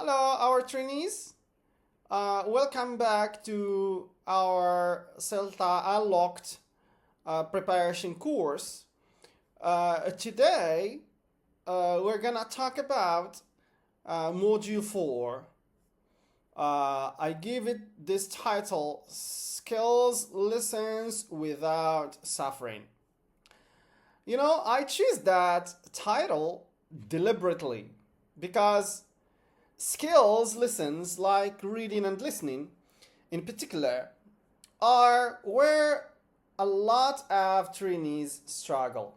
Hello, our trainees. Welcome back to our CELTA Unlocked preparation course. Today, we're gonna talk about Module 4. I give it this title, Skills Lessons Without Suffering. You know, I choose that title deliberately because skills lessons like reading and listening in particular are where a lot of trainees struggle.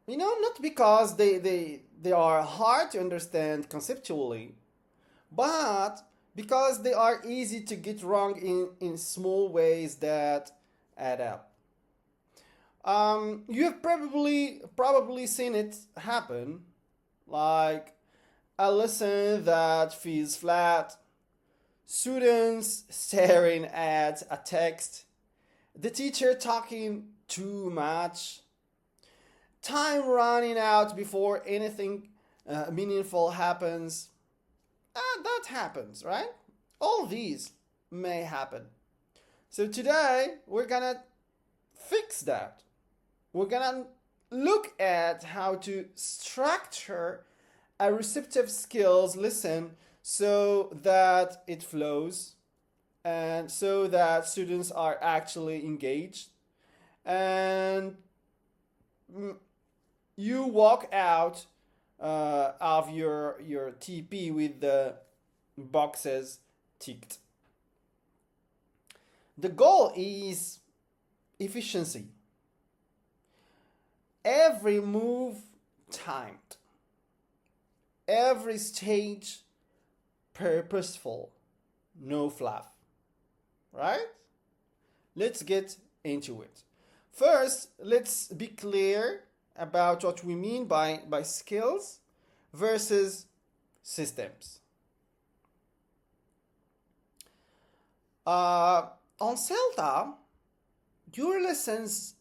You know, not because they are hard to understand conceptually, but because they are easy to get wrong in small ways that add up. You've probably seen it happen, like a lesson that feels flat, students staring at a text, the teacher talking too much, time running out before anything meaningful happens. That happens, right? All these may happen. So today we're gonna fix that. We're gonna look at how to structure a receptive skills lesson so that it flows and so that students are actually engaged and you walk out of your TP with the boxes ticked. The goal is efficiency. Every move timed. Every stage purposeful. No fluff. Right? Let's get into it. First, let's be clear about what we mean by skills versus systems. On CELTA, your lessons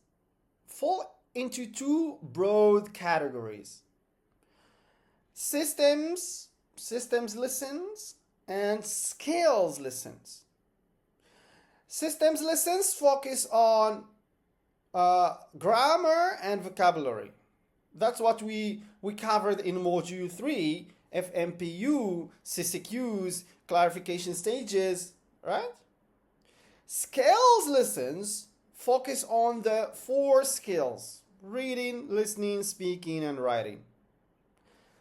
fall into two broad categories: systems lessons, and skills lessons. Systems lessons focus on grammar and vocabulary. That's what we covered in Module 3, FMPU, CCQs, clarification stages, right? Skills lessons focus on the 4 skills: reading, listening, speaking, and writing.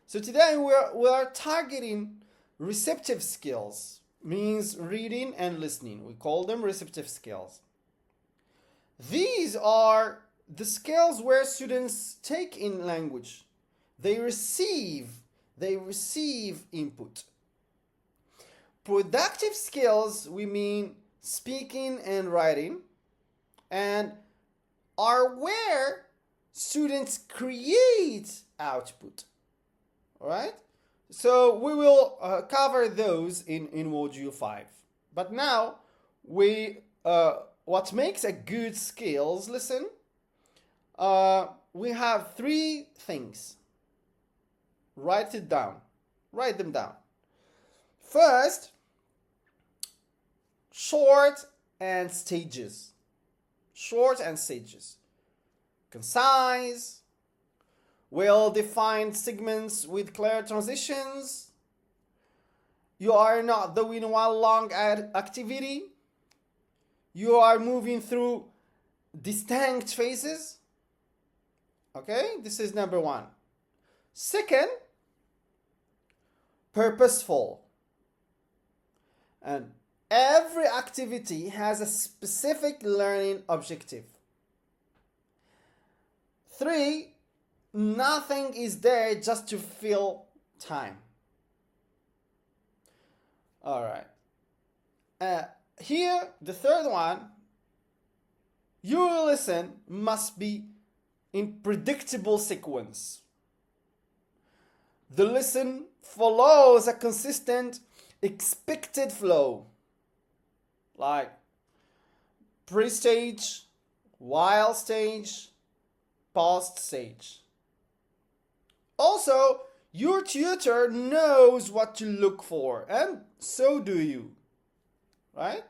So today we are targeting receptive skills, means reading and listening. We call them receptive skills. These are the skills where students take in language. They receive input. Productive skills, we mean speaking and writing, and are where students create output. All right? So we will cover those in Module 5. But now, what makes a good skills lesson? We have 3 things. Write them down. First, short and stages. Concise, well-defined segments with clear transitions. You are not doing one long activity. You are moving through distinct phases. Okay, this is number 1. Second, purposeful. And every activity has a specific learning objective. 3, nothing is there just to fill time. All right. Here, the third one, your lesson must be in predictable sequence. The lesson follows a consistent, expected flow, like pre-stage, while stage, post stage. Also, Your tutor knows what to look for, and so do you, right?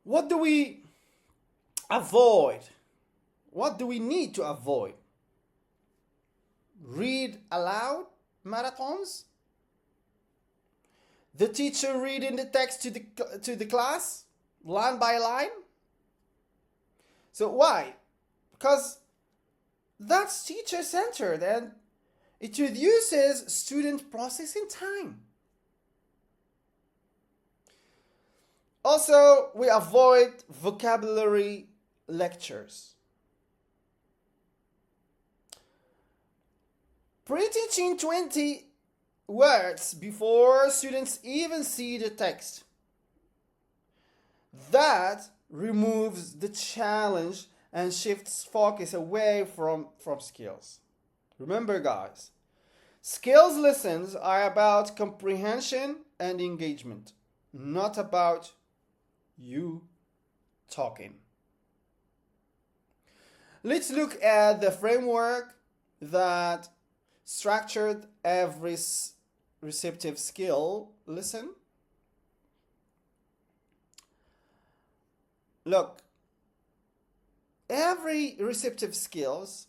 What do we avoid? What do we need to avoid? Read aloud marathons? The teacher reading the text to the class, line by line? So why? Because that's teacher-centered and it reduces student processing time. Also, we avoid vocabulary lectures. Pre-teaching 20 words before students even see the text. That removes the challenge and shifts focus away from skills. Remember, guys, skills lessons are about comprehension and engagement, not about you talking. Let's look at the framework that structured every receptive skill lesson. Look, every receptive skills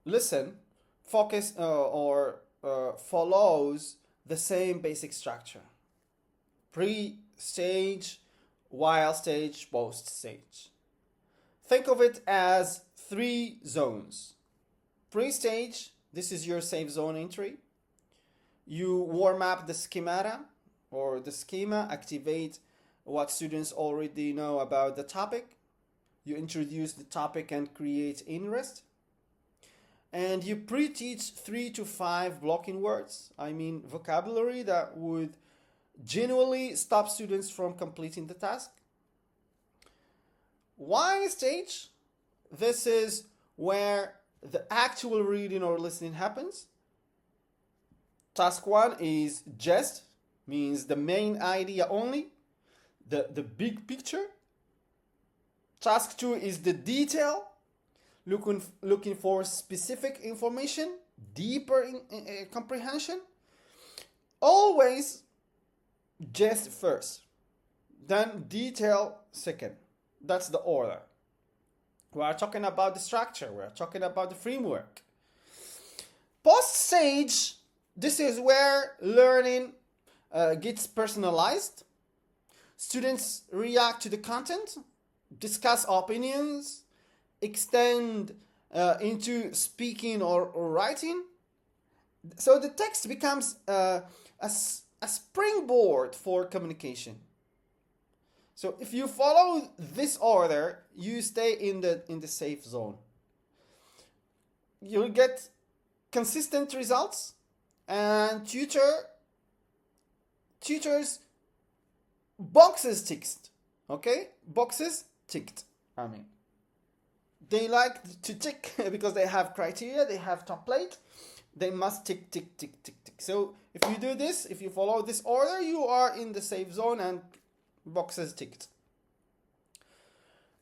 lesson focus follows the same basic structure: pre-stage, while stage, post-stage. Think of it as 3 zones. Pre-stage, this is your safe zone entry. You warm up the schemata or the schema, activate what students already know about the topic. You introduce the topic and create interest. And you pre-teach 3 to 5 blocking words, I mean vocabulary that would genuinely stop students from completing the task. While stage, this is where the actual reading or listening happens. Task 1 is gist, means the main idea only, the big picture. Task 2 is the detail, looking for specific information, deeper in comprehension. Always gist first, then detail second. That's the order. We are talking about the structure. We are talking about the framework. Post-stage, this is where learning gets personalized. Students react to the content, discuss opinions, extend into speaking or writing. So the text becomes a springboard for communication. So if you follow this order, you stay in the safe zone. You'll get consistent results, and tutors boxes ticked. Okay, boxes ticked. I mean, they like to tick because they have criteria, they have template. They must tick, tick, tick, tick, tick. So if you do this, if you follow this order, you are in the safe zone and boxes ticked.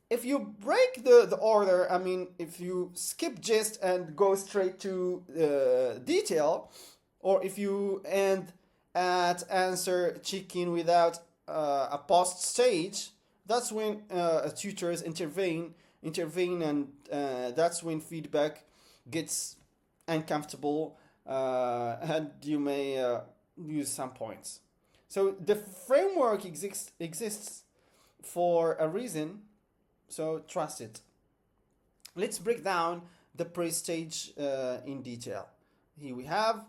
If you break the order, I mean, if you skip gist and go straight to detail, or if you end at answer checking without a post stage, that's when tutors intervene, and that's when feedback gets uncomfortable, and you may lose some points. So the framework exists for a reason, so trust it. Let's break down the pre-stage in detail. Here we have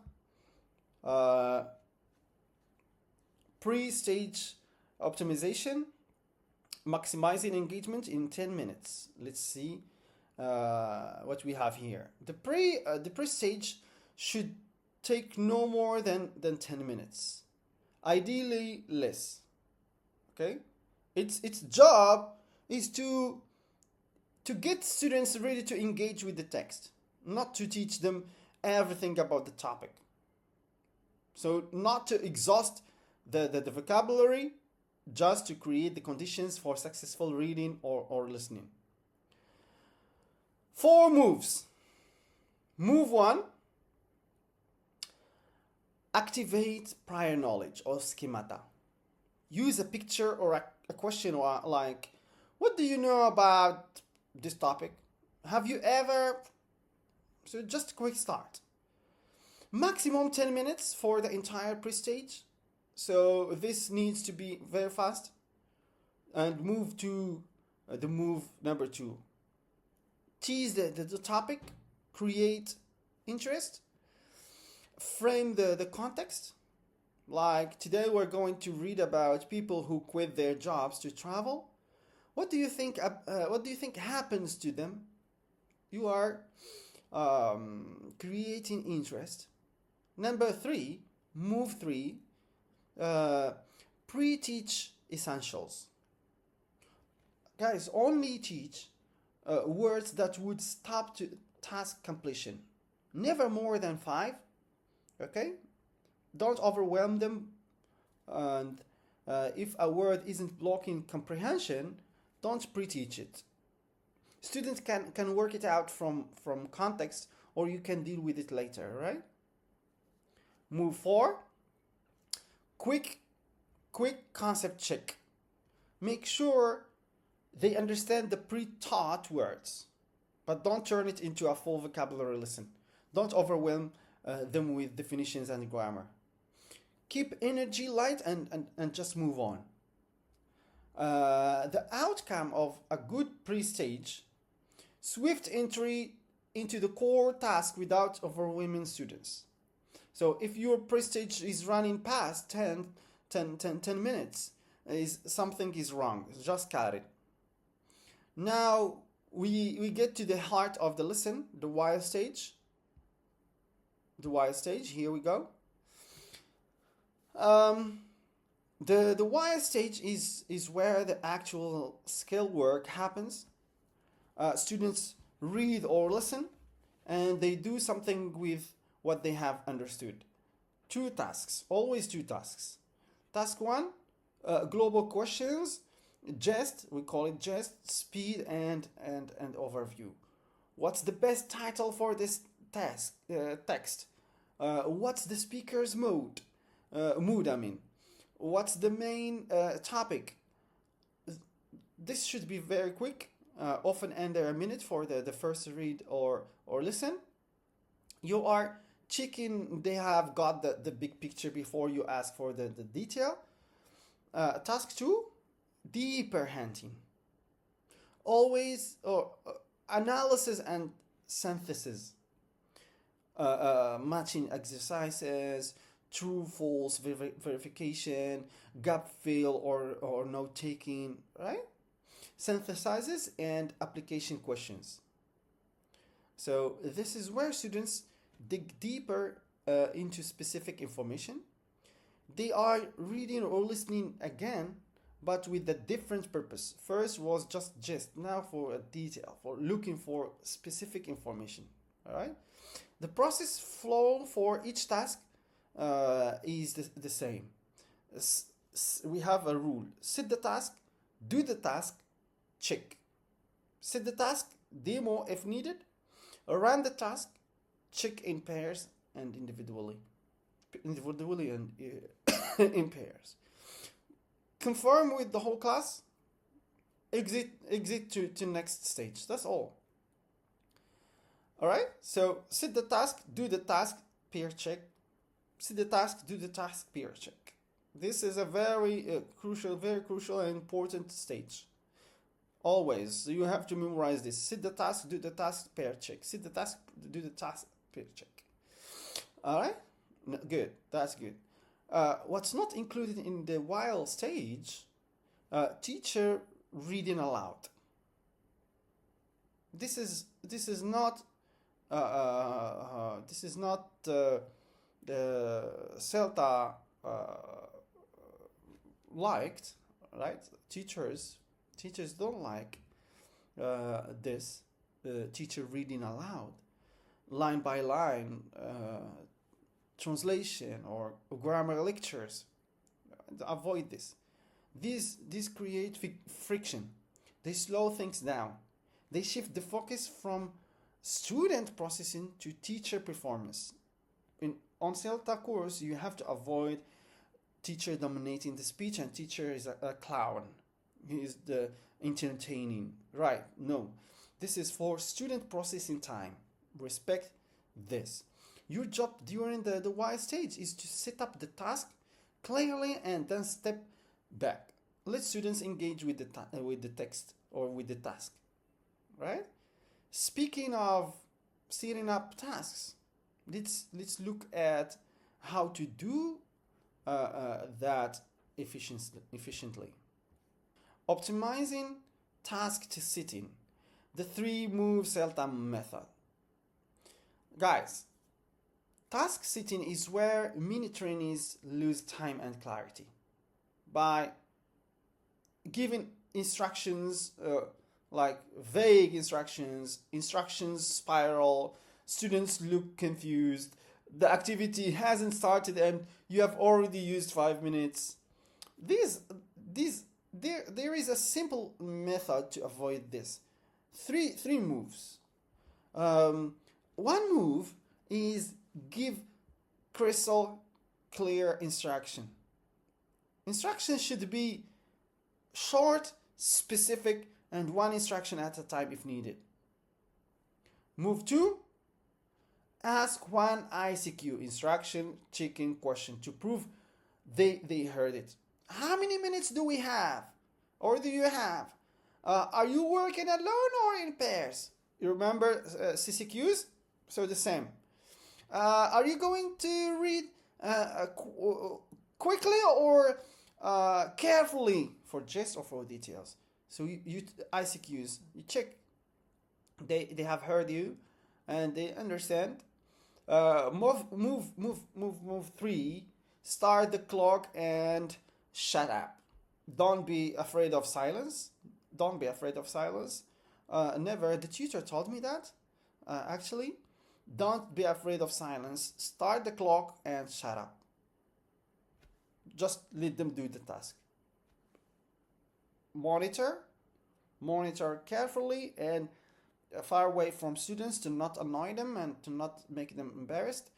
pre-stage optimization, maximizing engagement in 10 minutes. Let's see what we have here. The pre-stage should take no more than 10 minutes. Ideally less. Okay, its job is to get students ready to engage with the text, not to teach them everything about the topic. So not to exhaust the vocabulary, just to create the conditions for successful reading or listening. 4 moves. Move 1. Activate prior knowledge or schemata. Use a picture or a question like, what do you know about this topic? Have you ever? So just a quick start. Maximum 10 minutes for the entire pre-stage. So this needs to be very fast. And move to the move number 2. Tease the topic, create interest, frame the context. Like today we're going to read about people who quit their jobs to travel. What do you think happens to them? You are creating interest. Number 3, move 3, pre-teach essentials. Guys, only teach words that would stop to task completion. Never more than 5. Okay? Don't overwhelm them. And if a word isn't blocking comprehension, don't pre-teach it. Students can work it out from context, or you can deal with it later, right? Move 4. Quick concept check. Make sure they understand the pre-taught words, but don't turn it into a full vocabulary lesson. Don't overwhelm them with definitions and grammar. Keep energy light and just move on. The outcome of a good pre-stage: swift entry into the core task without overwhelming students. So if your pre-stage is running past 10 minutes, something is wrong. Just cut it. Now we get to the heart of the lesson, the why stage. The why stage, here we go. The why stage is where the actual skill work happens. Students read or listen, and they do something with what they have understood. 2 tasks, always 2 tasks. Task 1, global questions, we call it jest, speed, and overview. What's the best title for this text? What's the speaker's mood? What's the main topic? This should be very quick, often under a minute for the first read or listen. You are checking they have got the big picture before you ask for the detail. Task 2, deeper hunting. Always analysis and synthesis. Matching exercises, true false verification, gap fill or note taking, right? Synthesizes and application questions. So this is where students dig deeper into specific information. They are reading or listening again, but with a different purpose. First was just now for a detail, for looking for specific information. All right. The process flow for each task is the same. We have a rule: set the task, do the task, check. Set the task, demo if needed, run the task, check in pairs and individually and in pairs. Confirm with the whole class, exit to next stage. That's all. All right, so set the task, do the task, peer check. Set the task, do the task, peer check. This is a very crucial and important stage. Always, you have to memorize this. Set the task, do the task, peer check. Set the task, do the task, peer check. All right, good. That's good. What's not included in the while stage? Teacher reading aloud. This is not the CELTA liked, right? Teachers don't like this teacher reading aloud, line by line, translation or grammar lectures. Avoid this. These create friction. They slow things down. They shift the focus from student processing to teacher performance. On CELTA course, you have to avoid teacher dominating the speech and teacher is a clown. He is the entertaining. Right, no. This is for student processing time. Respect this. Your job during the while stage is to set up the task clearly and then step back. Let students engage with the text or with the task, right? Speaking of setting up tasks, let's look at how to do that efficiently. Optimizing task to setting, the 3-move CELTA method. Guys, task setting is where many trainees lose time and clarity. By giving instructions, like vague instructions spiral, students look confused, the activity hasn't started and you have already used 5 minutes. There is a simple method to avoid this. Three moves. One move is give crystal clear instruction. Instructions should be short, specific, and one instruction at a time if needed. Move 2, ask one ICQ, instruction, checking question, to prove they heard it. How many minutes do we have? Or do you have? Are you working alone or in pairs? You remember CCQs? So the same. Are you going to read quickly or carefully for gist or for details? So you ICQs, you check. They have heard you and they understand. Move 3. Start the clock and shut up. Don't be afraid of silence. Don't be afraid of silence. Never. The tutor told me that. Actually, don't be afraid of silence. Start the clock and shut up. Just let them do the task. Monitor carefully and far away from students to not annoy them and to not make them embarrassed,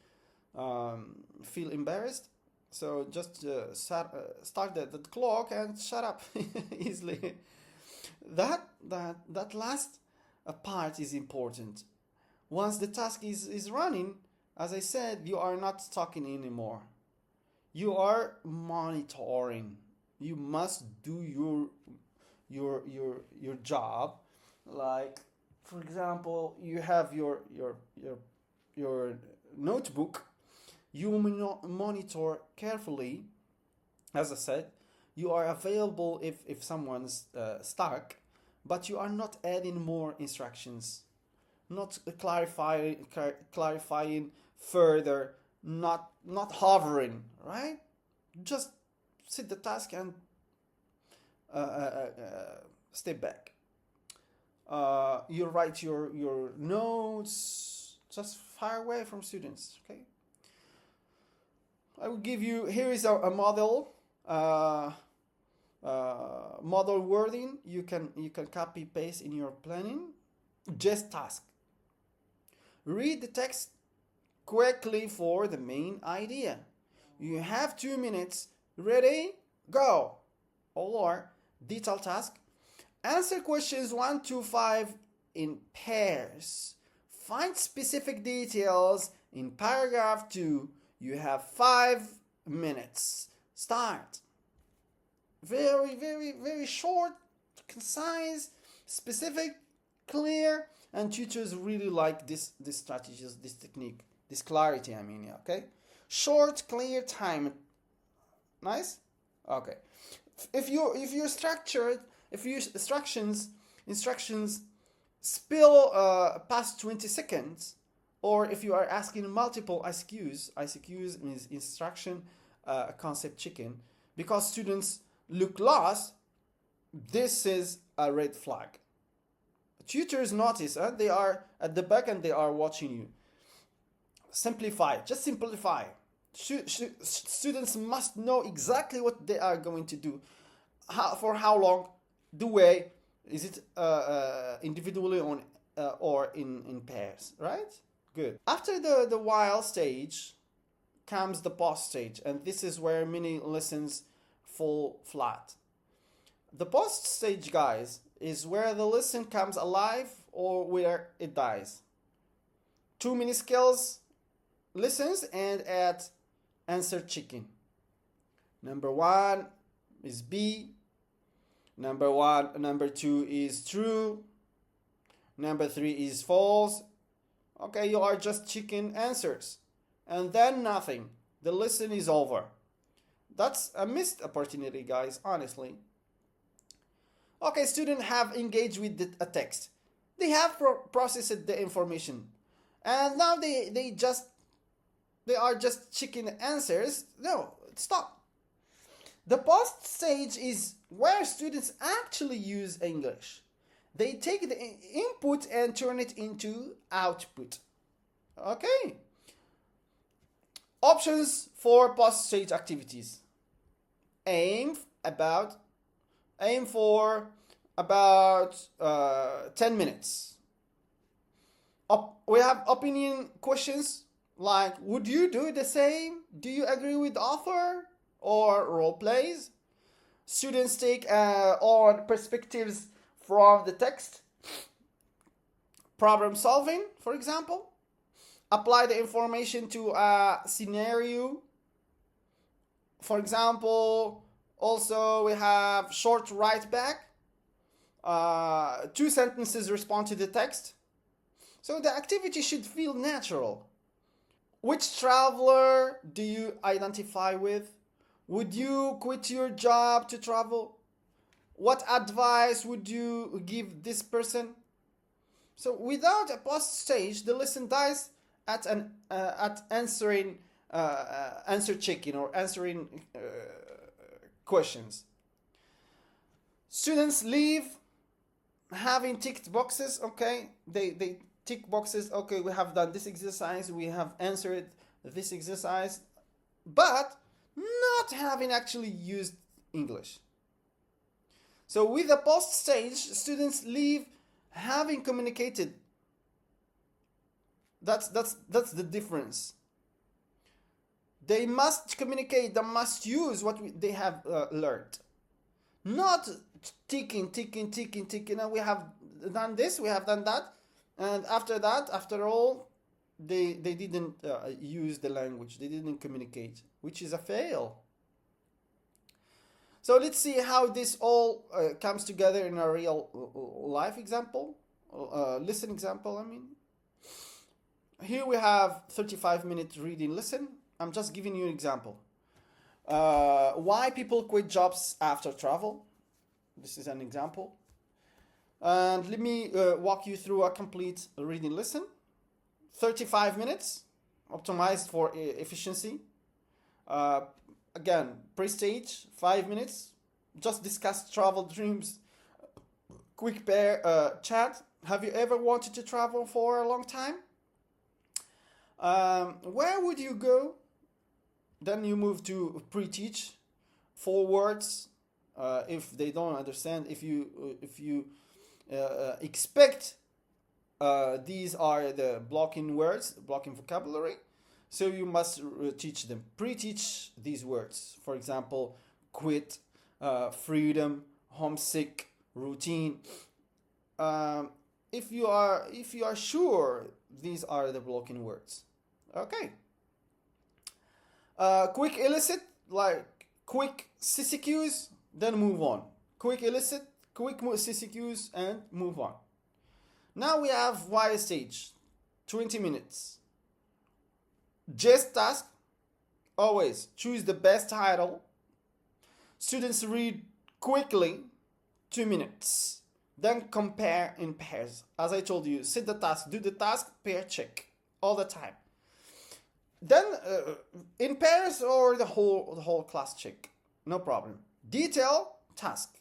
feel embarrassed. So just start the clock and shut up easily. That last part is important. Once the task is running, as I said, you are not talking anymore. You are monitoring. You must do your job. Like, for example, you have your notebook. You monitor carefully. As I said, you are available if someone's stuck, but you are not adding more instructions, not clarifying further, not hovering, right? Just sit the task and step back. You write your notes just far away from students, okay? I will give you, here is a model, model wording. You can copy paste in your planning. Just task. Read the text quickly for the main idea. You have 2 minutes. Ready? Go. Or detailed task. Answer questions 1 to 5 in pairs. Find specific details in paragraph 2. You have 5 minutes. Start. Very, very, very short, concise, specific, clear, and tutors really like this strategy, this technique, this clarity, okay? Short, clear, time. Nice? Okay. If your instructions spill past 20 seconds, or if you are asking multiple ICQs means instruction concept checking, because students look lost, this is a red flag. Tutors notice, they are at the back and they are watching you. Simplify, just simplify. Students must know exactly what they are going to do, for how long, the way, is it individually or in pairs, right? Good. After the while stage comes the pause stage, and this is where many lessons fall flat. The pause stage, guys, is where the lesson comes alive or where it dies. 2 mini skills listens and at answer checking. Number 1 is B. Number 2 is true. Number 3 is false. Okay, you are just checking answers. And then nothing. The lesson is over. That's a missed opportunity, guys, honestly. Okay, students have engaged with a text. They have processed the information. And now they are just checking answers. No, stop. The post stage is where students actually use English. They take the input and turn it into output. Okay. Options for post stage activities. Aim for about 10 minutes. We have opinion questions like, would you do the same? Do you agree with the author? Or role plays. Students take on perspectives from the text. Problem solving, for example. Apply the information to a scenario. For example, also we have short write back. 2 sentences respond to the text. So the activity should feel natural. Which traveler do you identify with? Would you quit your job to travel? What advice would you give this person? So without a post stage, the lesson dies at answer checking or answering questions. Students leave having ticked boxes. Okay, they tick boxes. Okay, we have done this exercise. We have answered this exercise, but not having actually used English. So with the post stage, students leave having communicated. That's the difference. They must communicate. They must use what they have learned. Not ticking. Now we have done this. We have done that, and after that, after all, they didn't use the language. They didn't communicate, which is a fail. So let's see how this all comes together in a real life example, listen example, I mean. Here we have 35-minute reading listen. I'm just giving you an example. Why people quit jobs after travel. This is an example. And let me walk you through a complete reading listen. 35 minutes, optimized for efficiency. Again, pre-stage, 5 minutes. Just discuss travel dreams. Quick pair chat. Have you ever wanted to travel for a long time? Where would you go? Then you move to pre-teach. 4 words. If they don't understand, if you expect these are the blocking words, blocking vocabulary. So you must teach them, pre-teach these words. For example, quit, freedom, homesick, routine. If you are sure these are the blocking words. Okay. Quick illicit, like quick CCQs, then move on. Quick illicit, quick CCQs, and move on. Now we have Y stage, 20 minutes. Just task, always choose the best title. Students read quickly, 2 minutes. Then compare in pairs. As I told you, set the task, do the task, pair check all the time. Then in pairs or the whole class check, no problem. Detail, task.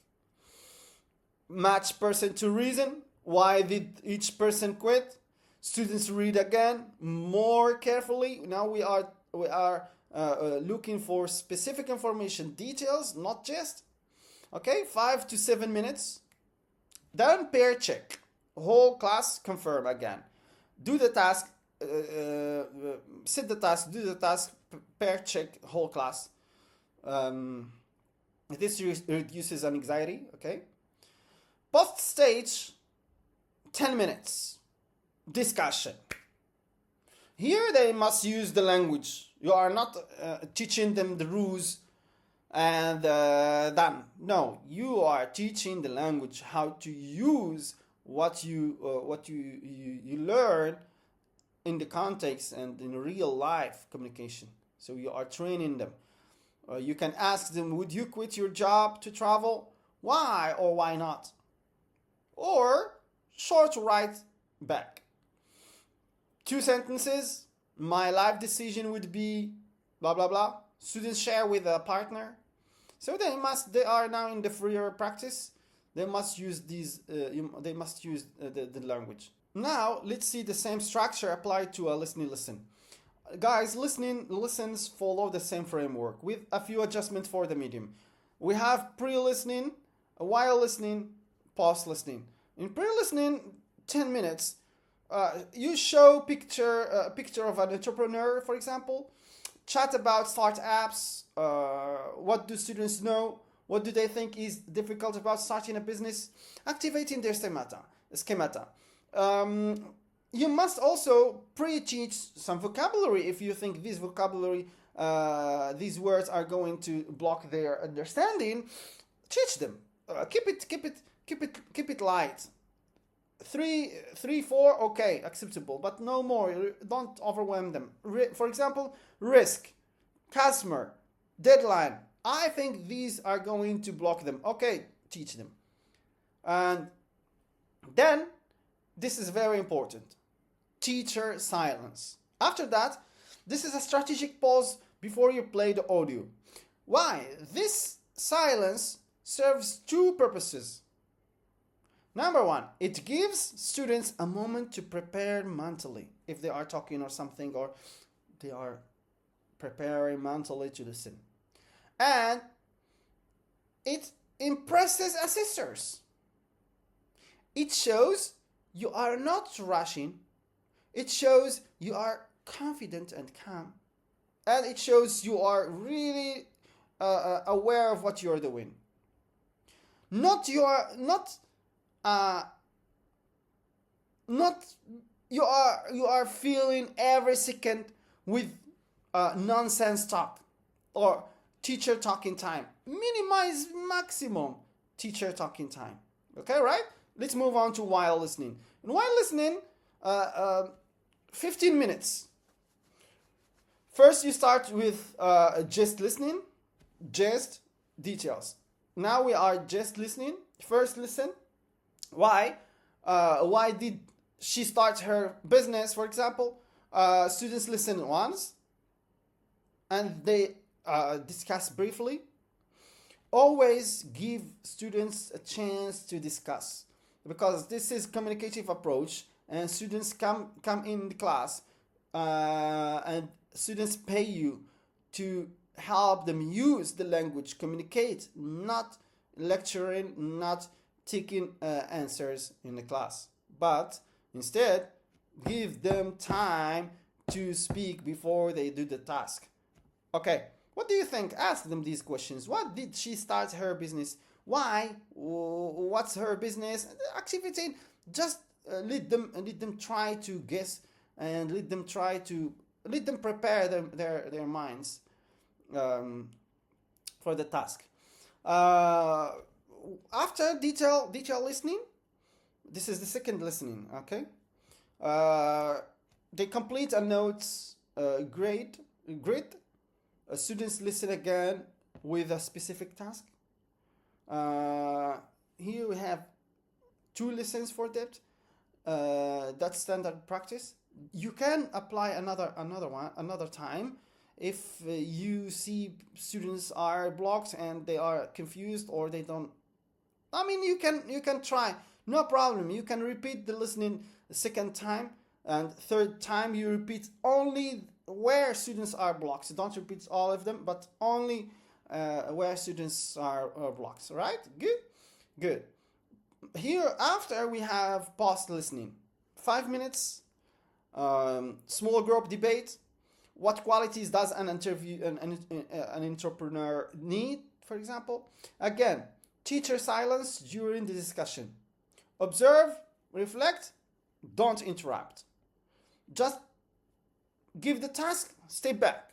Match person to reason. Why did each person quit? Students read again more carefully. Now we are looking for specific information, details, not just. Okay, 5 to 7 minutes. Then pair check. whole class, confirm again. Do the task, set the task, do the task, pair check whole class. This reduces anxiety, okay? Post stage, 10 minutes. Discussion. Here they must use the language. You are not teaching them the rules and done. No, you are teaching the language, how to use what you learn in the context and in real life communication. So you are training them. You can ask them, would you quit your job to travel? Why or why not? Or short write back. 2 sentences. My life decision would be blah blah blah. Students share with a partner. So they are now in the freer practice. They must use these. They must use the language. Now let's see the same structure applied to a listen. Guys, listens follow the same framework with a few adjustments for the medium. We have pre-listening, while listening, post-listening. In pre-listening, 10 minutes. You show picture of an entrepreneur, for example. Chat about startups. What do students know? What do they think is difficult about starting a business? Activating their schemata. You must also pre-teach some vocabulary if you think this vocabulary, these words are going to block their understanding. Teach them. Keep it light. 3, 4, okay, acceptable, but no more. Don't overwhelm them. For example, risk, customer, deadline. I think these are going to block them. Okay, teach them. And then, this is very important. Teacher silence. After that, this is a strategic pause before you play the audio. Why? This silence serves 2 purposes. Number 1, it gives students a moment to prepare mentally if they are talking or something, or they are preparing mentally to listen. And it impresses assessors. It shows you are not rushing. It shows you are confident and calm. And it shows you are really aware of what you are doing. You are feeling every second with nonsense talk or teacher talking time. Minimize maximum teacher talking time. Okay, right? Let's move on to while listening. And while listening, 15 minutes. First, you start with just listening, just details. Now we are just listening. First, listen. Why? Why did she start her business, for example? Students listen once, and they discuss briefly. Always give students a chance to discuss, because this is communicative approach, and students come in the class, and students pay you to help them use the language, communicate, not lecturing, not taking answers in the class, but instead give them time to speak before they do the task. Okay, what do you think? Ask them these questions. What did she start her business? Why? What's her business? Activity. Just let them try to guess, and let them prepare their minds for the task. After detail listening, this is the second listening. Okay, they complete a notes grid. Students listen again with a specific task. Here we have 2 listens for depth. That's standard practice. You can apply another time if you see students are blocked and they are confused, or they don't. I mean, you can try, no problem. You can repeat the listening the second time, and third time you repeat only where students are blocked. So don't repeat all of them, but only where students are blocked. Right? Good. Here after we have past listening, 5 minutes, small group debate. What qualities does an entrepreneur need, for example? Again, teacher silence during the discussion. Observe, reflect, don't interrupt. Just give the task, stay back.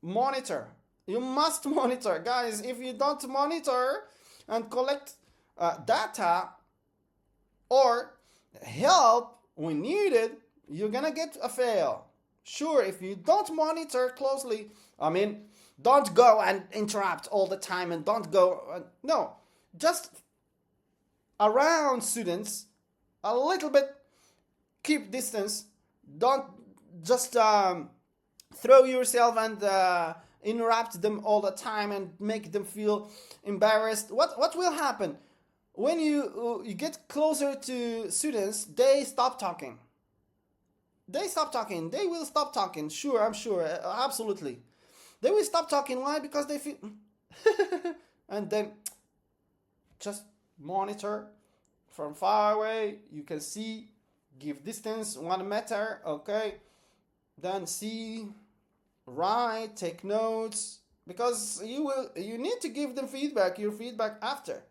Monitor. You must monitor. Guys, if you don't monitor and collect data or help when needed, you're gonna get a fail. Sure, if you don't monitor closely, don't go and interrupt all the time and don't go. No, just around students, a little bit, keep distance. Don't just throw yourself and interrupt them all the time and make them feel embarrassed. What will happen? When you get closer to students, they stop talking. They stop talking. They will stop talking. Sure, I'm sure. Absolutely. They will stop talking. Why? Because they feel... And then just monitor from far away. You can see. Give distance 1 meter. Okay. Then see. Write. Take notes. Because you need to give them feedback. Your feedback after.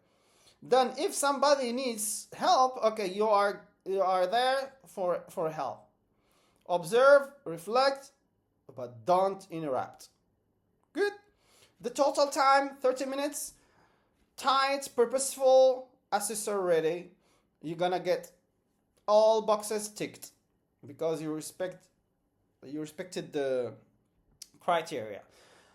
Then if somebody needs help, okay, you are there for help. Observe, reflect, but don't interrupt. Good. The total time, 30 minutes. Tight, purposeful, assessor ready. You're gonna get all boxes ticked because you respected the criteria.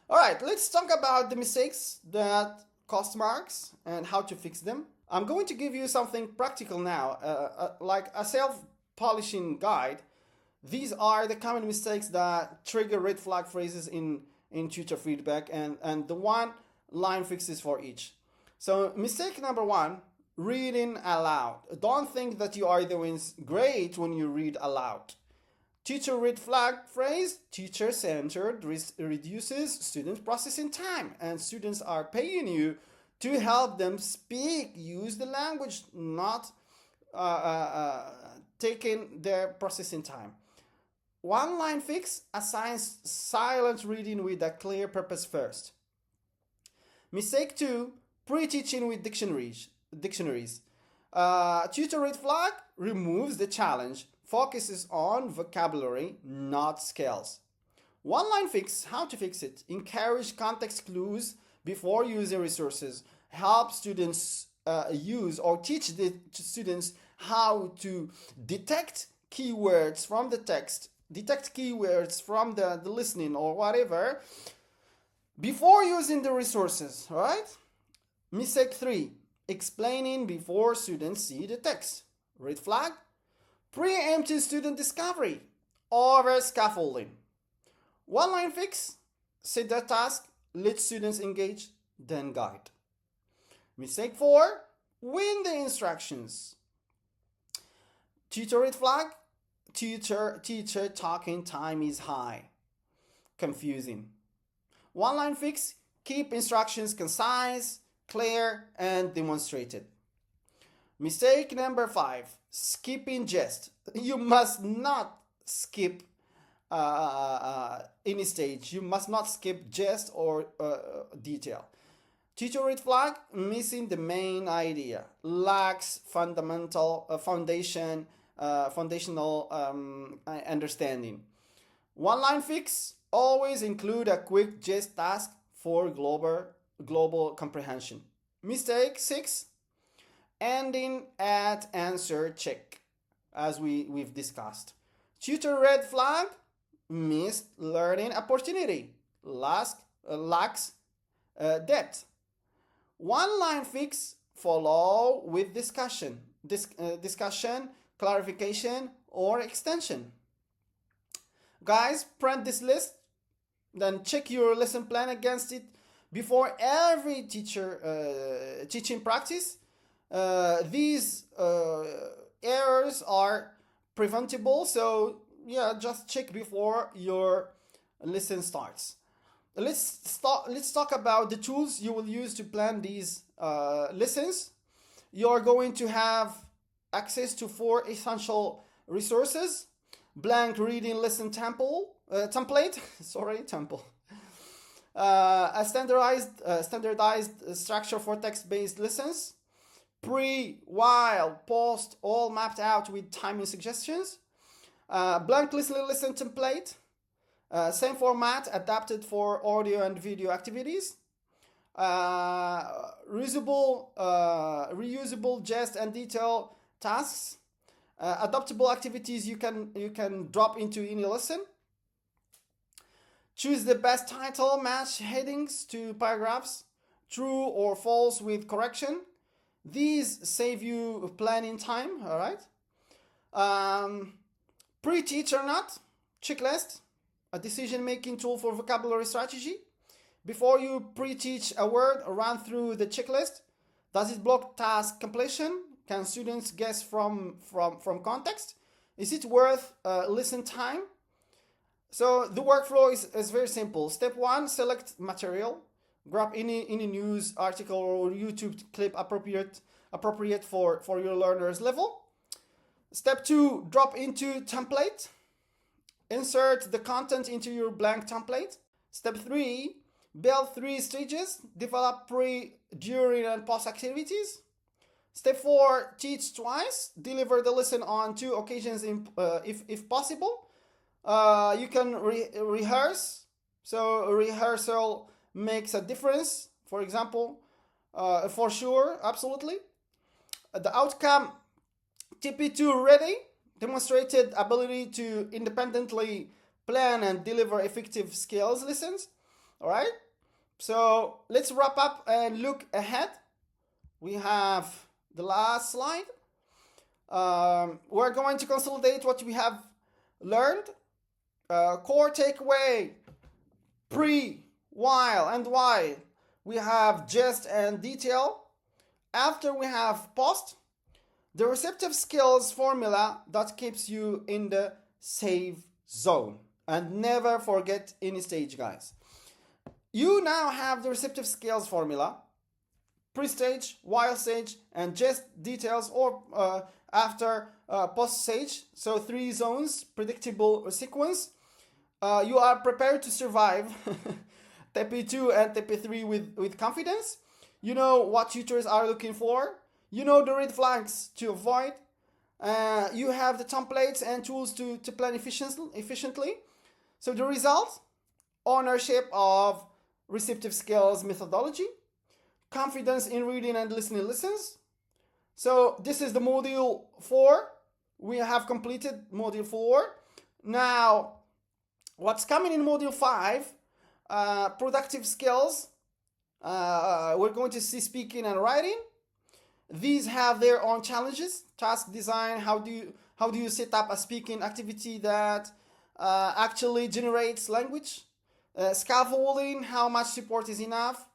All right, let's talk about the mistakes that cost marks and how to fix them. I'm going to give you something practical now, like a self-polishing guide. These are the common mistakes that trigger red flag phrases in tutor feedback and the one-line fixes for each. So mistake number 1, reading aloud. Don't think that you are doing great when you read aloud. Teacher red flag phrase, teacher-centered reduces student processing time, and students are paying you to help them speak. Use the language, not taking their processing time. One-line fix, assigns silent reading with a clear purpose first. Mistake 2, pre-teaching with dictionaries. Tutor red flag removes the challenge, focuses on vocabulary, not skills. One-line fix, how to fix it? Encourage context clues before using resources. Help students use or teach the students how to detect keywords from the text, detect keywords from the listening or whatever before using the resources, right? Mistake 3, explaining before students see the text. Red flag, preempting student discovery, over-scaffolding. One-line fix, set the task, let students engage, then guide. Mistake 4, win the instructions. Tutor red flag, teacher talking time is high. Confusing. One-line fix, keep instructions concise, clear, and demonstrated. Mistake number 5, skipping jest. You must not skip any stage. You must not skip jest or detail. Teacher red flag, missing the main idea, lacks foundational understanding. One-line fix, always include a quick jest task for global comprehension. Mistake 6, ending at answer check, as we've discussed. Tutor red flag, missed learning opportunity, lacks depth. One-line fix, follow with discussion, clarification, or extension. Guys, print this list, then check your lesson plan against it before every teaching practice. These errors are preventable, so yeah, just check before your lesson starts. Let's talk about the tools you will use to plan these lessons. you're going to have access to 4 essential resources: blank reading lesson template, a standardized structure for text-based lessons, pre, while, post, all mapped out with timing suggestions, blank listen template, same format adapted for audio and video activities, reusable gist and detail tasks, adaptable activities you can drop into any lesson. Choose the best title, match headings to paragraphs, true or false with correction. These save you planning time, all right? Pre-teach or not, checklist, a decision-making tool for vocabulary strategy. Before you pre-teach a word, run through the checklist. Does it block task completion? Can students guess from context? Is it worth listen time? So the workflow is very simple. Step 1, select material. Grab any news article or YouTube clip appropriate for your learner's level. Step 2, drop into template. Insert the content into your blank template. Step 3, build 3 stages. Develop pre, during, and post activities. Step 4, teach twice. Deliver the lesson on 2 occasions if possible. You can rehearse. So rehearsal makes a difference, for example, for sure, absolutely. The outcome, TP2 ready, demonstrated ability to independently plan and deliver effective skills lessons. All right, so let's wrap up and look ahead. We have the last slide. We're going to consolidate what we have learned. Core takeaway, pre, while, and while. We have gist and detail. After we have post, the receptive skills formula that keeps you in the safe zone. And never forget any stage, guys. You now have the receptive skills formula, pre-stage, while stage, and gist, details, or after post stage. So 3 zones, predictable sequence. You are prepared to survive TP2 and TP3 with confidence. You know what tutors are looking for. You know the red flags to avoid. You have the templates and tools to plan efficiently. So the result, ownership of receptive skills methodology, confidence in reading and listening lessons. So this is the module 4. We have completed module 4. Now, what's coming in module 5? Productive skills. We're going to see speaking and writing. These have their own challenges. Task design. How do you set up a speaking activity that actually generates language? Scaffolding. How much support is enough?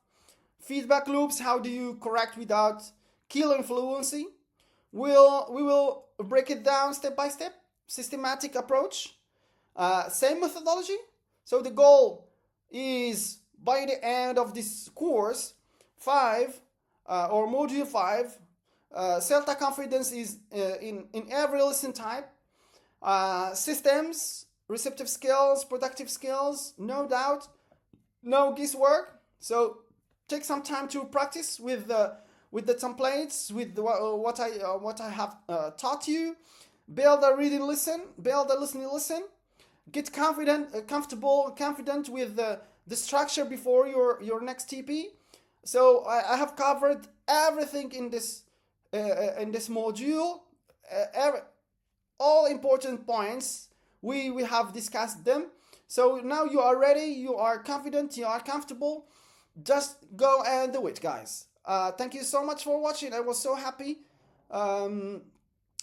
Feedback loops. How do you correct without killing fluency? We will break it down step by step. Systematic approach. Same methodology. So the goal is by the end of this course, 5 or module 5, CELTA confidence is in every lesson type. Systems, receptive skills, productive skills, no doubt, no guesswork. So take some time to practice with the templates, with what I have taught you. Build a reading lesson, build a listening lesson. Get confident with the structure before your next TP. So I have covered everything in this module. All important points we have discussed them. So now you are ready, you are confident, you are comfortable. Just go and do it, guys. Thank you so much for watching. I was so happy.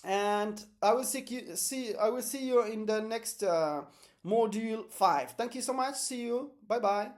And I will see you in the next module 5. Thank you so much. See you. Bye bye.